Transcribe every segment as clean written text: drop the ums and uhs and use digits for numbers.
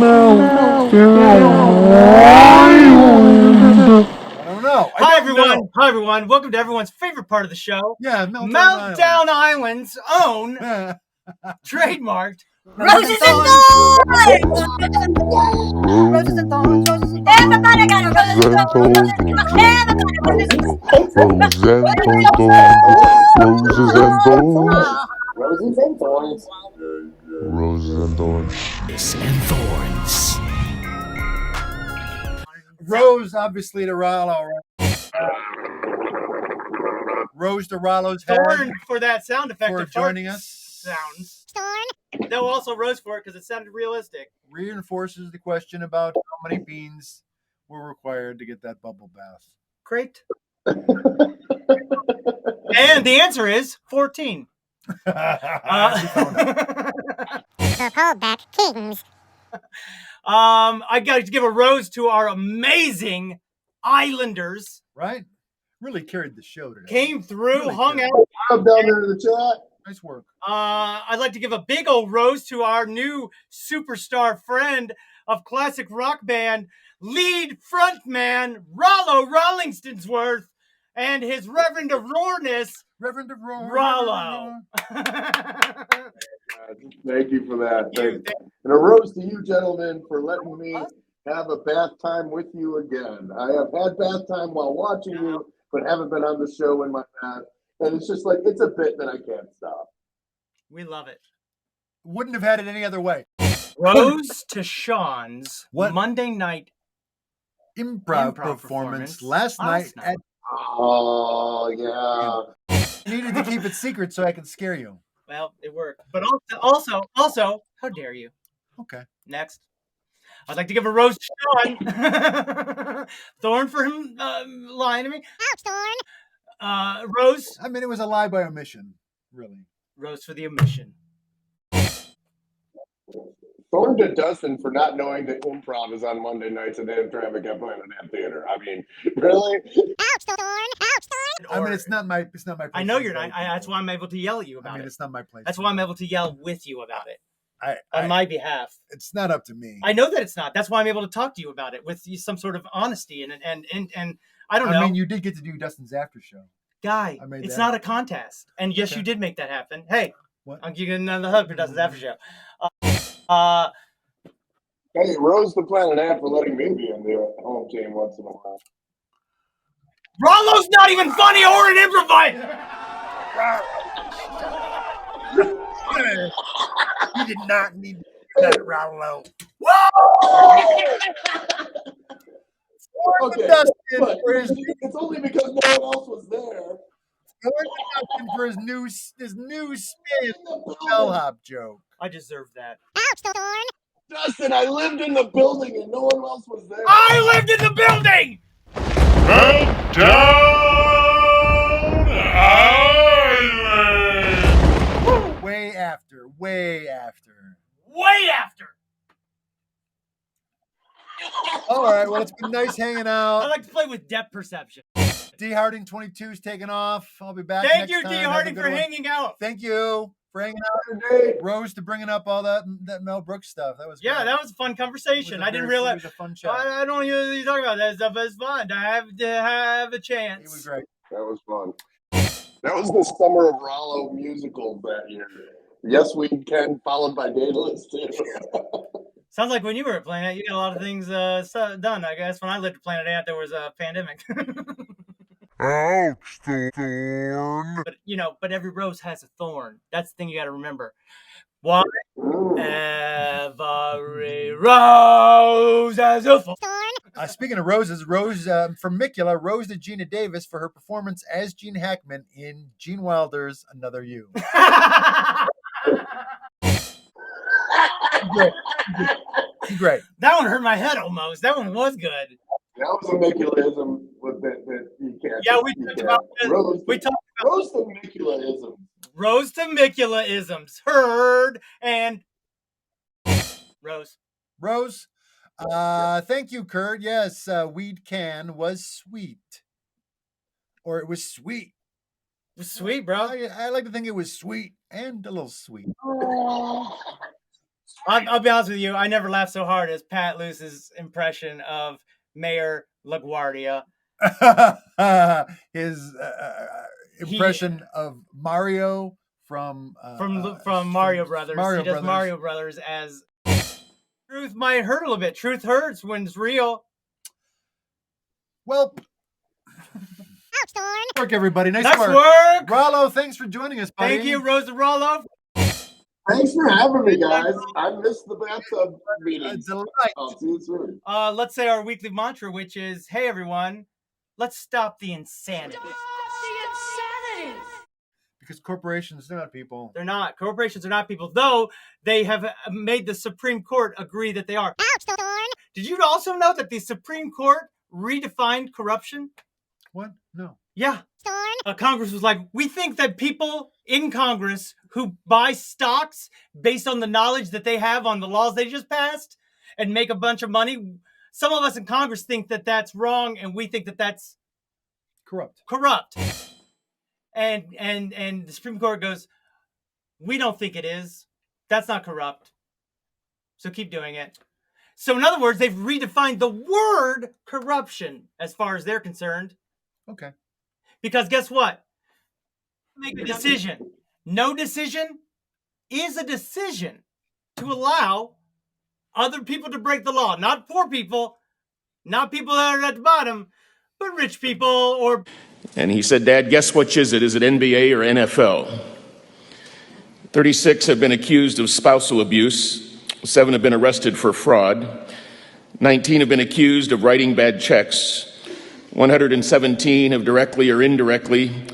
I don't know. Hi everyone. Welcome to everyone's favorite part of the show. Yeah, Meltdown Island's own trademarked Roses and thorns! Roses and thorns, roses and thorns. Everybody got a roses and thorns. Everybody Roses and thorns. Roses and thorns. Roses and thorns. And thorns. Rose, obviously, to Rollo. Rose to Rollo's head. Thorn for that sound effect for of joining us. Sounds. They'll also rose for it because it sounded realistic. Reinforces the question about how many beans were required to get that bubble bath. Great. And the answer is 14. The Pullback Kings. I got to give a rose to our amazing Islanders. Right? Really carried the show today. Came through, Really hung carried. out. I'm down there in the chat. Nice work. I'd like to give a big old rose to our new superstar friend of classic rock band, lead frontman Rollo Rollingston's and his Reverend of Roarness, Reverend of Rollo. Thank you for that. Thank you. And a rose to you, gentlemen, for letting me have a bath time with you again. I have had bath time while watching you, but haven't been on the show in my bath. And it's just like, it's a bit that I can't stop. We love it. Wouldn't have had it any other way. Rose to Sean's What? Monday night Improv performance last night. At Oh, yeah. needed to keep it secret so I could scare you. Well, it worked. But also, how dare you? Okay. Next. I'd like to give a rose to Sean. Thorn for him lying to me. Ouch, Thorn. Rose. I mean, it was a lie by omission, really. Rose for the omission. Thorn to DUSTiN for not knowing that improv is on Monday nights and Traffic at Planet Ant Theater. I mean, really? Ouch, Thorn. Ouch, Thorn. I mean, it's not my place. I know you're not. That's why I'm able to yell at you about it. It's not my place. That's why I'm able to yell with you about it. On my behalf. It's not up to me. I know that it's not. That's why I'm able to talk to you about it with some sort of honesty and I don't know. I mean, you did get to do DUSTiN's after show. Guy, it's not a contest. And yes, you did make that happen. Hey, what? I'm giving another hug for DUSTiN's after show. Hey, Rose the Planet Ant for letting me be in the home team once in a while. Rollo's not even funny or an improviser. You did not need that, Rollo. Okay, but it's only because no one else was there. For his new spin bellhop joke. I deserve that. Ouch, Thorn. DUSTiN, I lived in the building and no one else was there. I lived in the building! Meltdown Island! Way after. Way after. All right, well, it's been nice hanging out. I like to play with depth perception. D Harding 22 is taking off. I'll be back. Thank next you, time. D Have a Harding, good for one. hanging out. Thank you for hanging out. Rose to bringing up all that Mel Brooks stuff. That was great. That was a fun conversation. I didn't realize. It was a fun chat. I don't usually talk about that stuff, but it's fun to have a chance. It was great. That was fun. That was the Summer of Rollo musical that year. Yes, We Can, followed by Daedalus too. Sounds like when you were at Planet Ant, you got a lot of things done. I guess when I lived at Planet Ant, there was a pandemic. Ouch, Thorn. But every rose has a thorn. That's the thing you got to remember. Why? Every rose has a thorn. Speaking of roses, Rose from Micula, Rose to Gina Davis for her performance as Gene Hackman in Gene Wilder's Another You. Great. That one hurt my head almost. That one was good. That was a Miculaism that you can't. Yeah, we talked about Rose to Miculaism. Rose to Micula-isms. Heard and Rose. Thank you, Kurt. Yes, Weed Can was sweet. Or it was sweet. It was sweet, bro. I like to think it was sweet and a little sweet. I'll be honest with you. I never laughed so hard as Pat Luce's impression of Mayor LaGuardia. His impression of Mario from Mario Brothers. He does Mario Brothers as truth might hurt a little bit. Truth hurts when it's real. Well, work everybody. Nice work. Work. Rollo, thanks for joining us, buddy. Thank you, Rose and Rollo. Thanks for having me, guys. I missed the bathtub meeting. It's a delight. I'll see you soon. Let's say our weekly mantra, which is, hey, everyone, let's stop the insanity. Because corporations, they're not people. They're not. Corporations are not people, though they have made the Supreme Court agree that they are. Ouch, Thorn. Did you also know that the Supreme Court redefined corruption? What? No. Yeah. Thorn. Congress was like, we think that people in Congress who buy stocks based on the knowledge that they have on the laws they just passed and make a bunch of money, some of us in Congress think that that's wrong, and we think that that's corrupt. And the Supreme Court goes, we don't think it is. That's not corrupt. So keep doing it. So in other words, they've redefined the word corruption as far as they're concerned. Okay. Because guess what? Make a decision. No decision is a decision to allow other people to break the law. Not poor people, not people that are at the bottom, but rich people or... And he said, Dad, guess which is it? Is it NBA or NFL? 36 have been accused of spousal abuse. 7 have been arrested for fraud. 19 have been accused of writing bad checks. 117 have directly or indirectly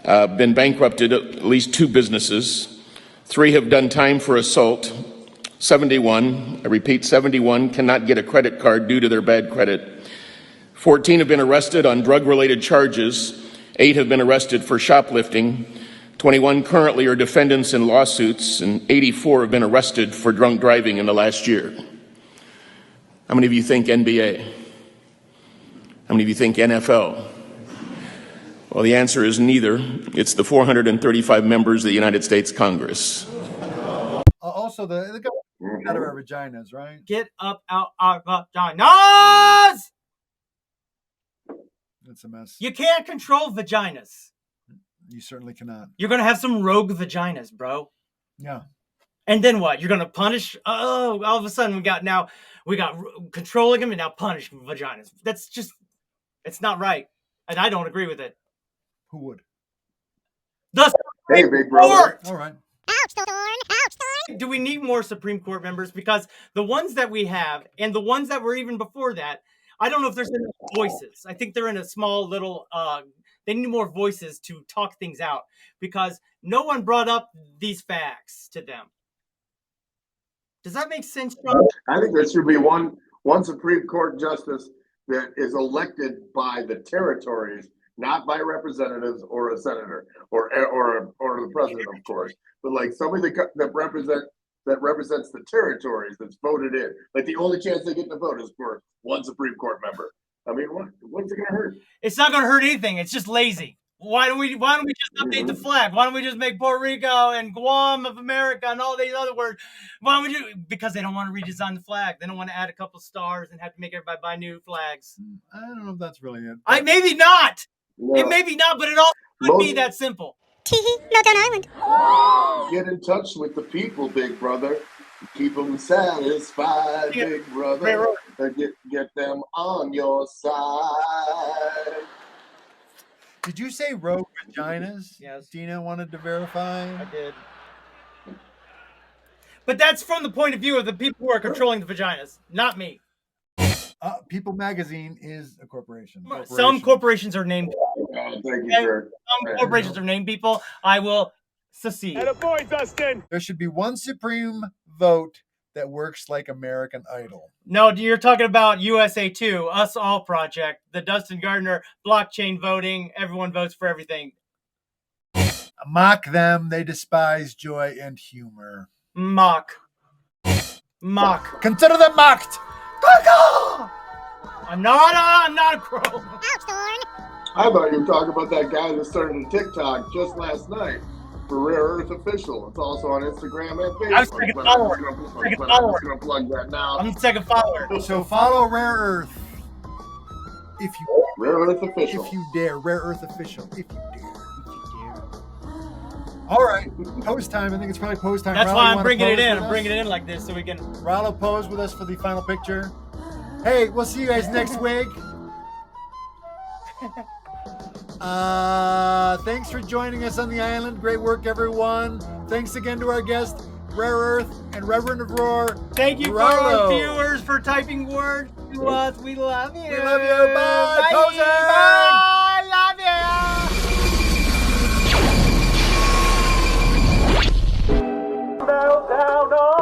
been bankrupted at least 2 businesses. 3 have done time for assault. 71, I repeat, 71 cannot get a credit card due to their bad credit. 14 have been arrested on drug-related charges. 8 have been arrested for shoplifting. 21 currently are defendants in lawsuits, and 84 have been arrested for drunk driving in the last year. How many of you think NBA? How many of you think NFL? Well, the answer is neither. It's the 435 members of the United States Congress. Also, the government out of our vaginas, right? Get up out our vaginas! That's a mess. You can't control vaginas. You certainly cannot. You're going to have some rogue vaginas, bro. Yeah. And then what? You're going to punish? Oh, all of a sudden we got controlling them and now punish vaginas. That's just, it's not right. And I don't agree with it. Who would? Hey, big brother. All right. Ouch, Thorn. Ouch, Thorn. Do we need more Supreme Court members? Because the ones that we have and the ones that were even before that, I don't know if there's enough voices. I think they're in a small little, they need more voices to talk things out because no one brought up these facts to them. Does that make sense, John? I think there should be one Supreme Court justice that is elected by the territories, not by representatives or a senator or the president, of course, but like somebody that represents the territories that's voted in. Like the only chance they get to vote is for one Supreme Court member. I mean, what's it gonna hurt? It's not gonna hurt anything. It's just lazy. Why don't we just update the flag? Why don't we just make Puerto Rico and Guam of America and all these other words? Why don't we do? Because they don't want to redesign the flag. They don't want to add a couple stars and have to make everybody buy new flags. I don't know if that's really it. Maybe not. No. It may be not, but it also could be that simple. Teehee, Meltdown Island. Get in touch with the people, big brother. Keep them satisfied, big brother. Get them on your side. Did you say rogue vaginas? Yes. Dina wanted to verify. I did. But that's from the point of view of the people who are controlling the vaginas, not me. People Magazine is a corporation. Some corporations are named. Oh, thank you, sir. Some corporations are named people. I will secede. Attaboy, DUSTiN! There should be one supreme vote that works like American Idol. No, you're talking about USA 2, Us All Project, the Dustin Gardner blockchain voting. Everyone votes for everything. Mock them. They despise joy and humor. Mock. Consider them mocked. I'm not a crow. Ouch, Thorn. I thought you were talking about that guy that started a TikTok just last night. for Rare Earth Official. It's also on Instagram and Facebook. I'm second follower. I'm just gonna plug that now. I'm the second follower. So follow Rare Earth if you Rare Earth Official. if you dare. Rare Earth Official if you dare. All right, pose time. I think it's probably pose time. That's Rollo, why you I'm wanna bringing it pose in. with I'm us? bringing it in like this so we can. Rollo, pose with us for the final picture. Hey, we'll see you guys next week. Thanks for joining us on the island. Great work, everyone. Thanks again to our guest, Rare Earth and Reverend of Roar. Thank you for Rollo. our viewers for typing words to us. We love you. We love you. Bye. Posing. Bye. Love you. Meltdown on